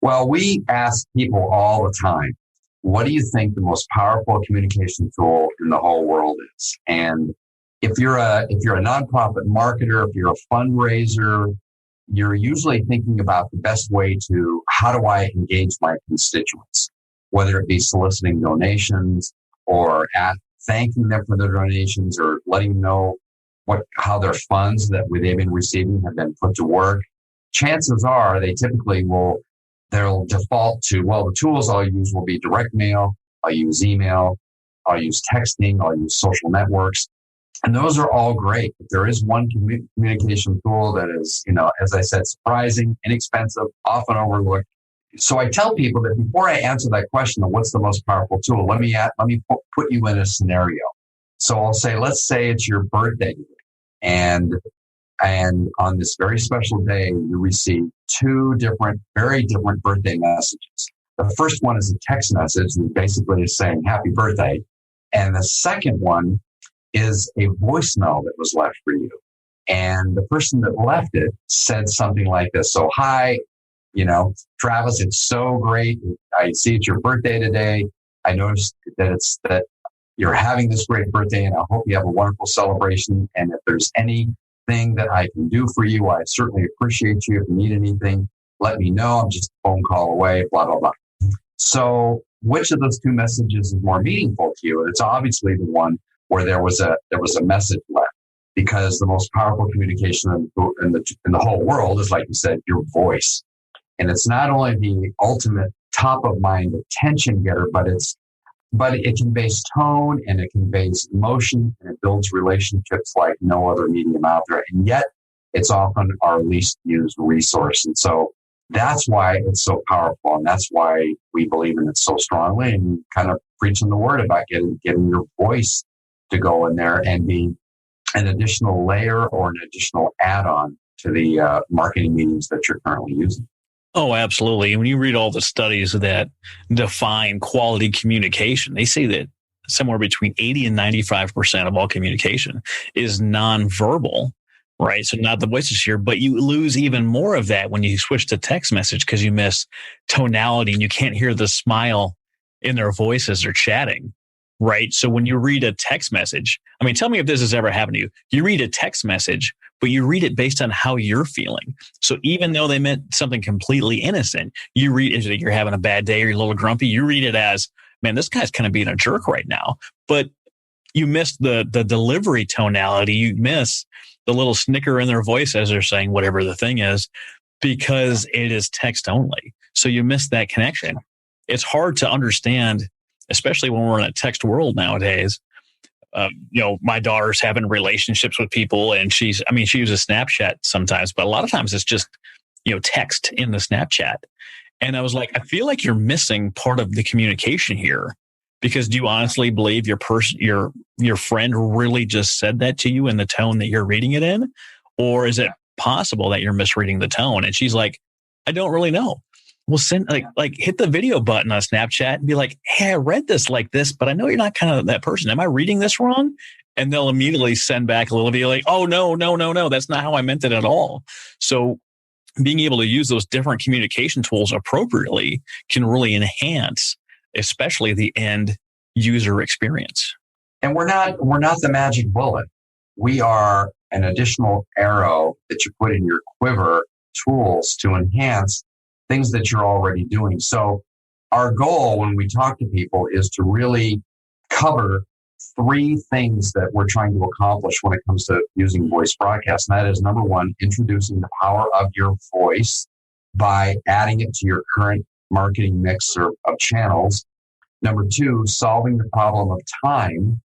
Well, we ask people all the time, what do you think the most powerful communication tool in the whole world is? And if you're a nonprofit marketer, if you're a fundraiser, you're usually thinking about the best way to, how do I engage my constituents? Whether it be soliciting donations or thanking them for their donations or letting them know how their funds that they've been receiving have been put to work. Chances are they'll default to, well, the tools I'll use will be direct mail, I'll use email, I'll use texting, I'll use social networks. And those are all great. But there is one communication tool that is, as I said, surprising, inexpensive, often overlooked. So I tell people that before I answer that question of what's the most powerful tool, let me put you in a scenario. So I'll say, let's say it's your birthday, and on this very special day, you receive two very different birthday messages. The first one is a text message that basically is saying happy birthday. And the second one is a voicemail that was left for you. And the person that left it said something like this. So, hi, Travis, it's so great. I see it's your birthday today. I noticed that you're having this great birthday, and I hope you have a wonderful celebration. And if there's anything that I can do for you, I certainly appreciate you. If you need anything, let me know. I'm just a phone call away, blah, blah, blah. So which of those two messages is more meaningful to you? And it's obviously the one where there was a message left, because the most powerful communication in the whole world is, like you said, your voice. And it's not only the ultimate top of mind attention getter, but it conveys tone, and it conveys emotion, and it builds relationships like no other medium out there. And yet it's often our least used resource. And so that's why it's so powerful. And that's why we believe in it so strongly, and kind of preaching the word about getting your voice to go in there and be an additional layer or an additional add-on to the marketing mediums that you're currently using. Oh, absolutely. When you read all the studies that define quality communication, they say that somewhere between 80 and 95% of all communication is nonverbal, right? So not the voices here, but you lose even more of that when you switch to text message, because you miss tonality and you can't hear the smile in their voice as they're chatting, right? So when you read a text message, tell me if this has ever happened to you. You read a text message, but you read it based on how you're feeling. So even though they meant something completely innocent, you read it, you're having a bad day or you're a little grumpy, you read it as, man, this guy's kind of being a jerk right now. But you miss the delivery tonality. You miss the little snicker in their voice as they're saying whatever the thing is, because it is text only. So you miss that connection. It's hard to understand, especially when we're in a text world nowadays. My daughter's having relationships with people, and she uses Snapchat sometimes, but a lot of times it's just, text in the Snapchat. And I was like, I feel like you're missing part of the communication here, because do you honestly believe your friend really just said that to you in the tone that you're reading it in? Or is it possible that you're misreading the tone? And she's like, I don't really know. We'll send hit the video button on Snapchat and be like, hey, I read this like this, but I know you're not kind of that person. Am I reading this wrong? And they'll immediately send back a little video like, oh, no, that's not how I meant it at all. So being able to use those different communication tools appropriately can really enhance, especially the end user experience. And we're not the magic bullet. We are an additional arrow that you put in your quiver, tools to enhance things that you're already doing. So our goal when we talk to people is to really cover three things that we're trying to accomplish when it comes to using voice broadcast. And that is, number one, introducing the power of your voice by adding it to your current marketing mix of channels. Number two, solving the problem of time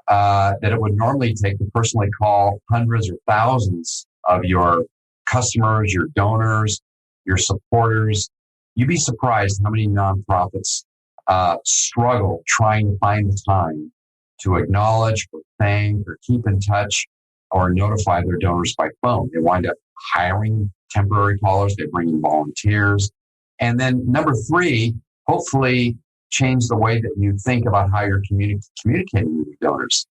that it would normally take to personally call hundreds or thousands of your customers, your donors, your supporters. You'd be surprised how many nonprofits struggle trying to find the time to acknowledge or thank or keep in touch or notify their donors by phone. They wind up hiring temporary callers. They bring in volunteers. And then number three, hopefully change the way that you think about how you're communicating with your donors.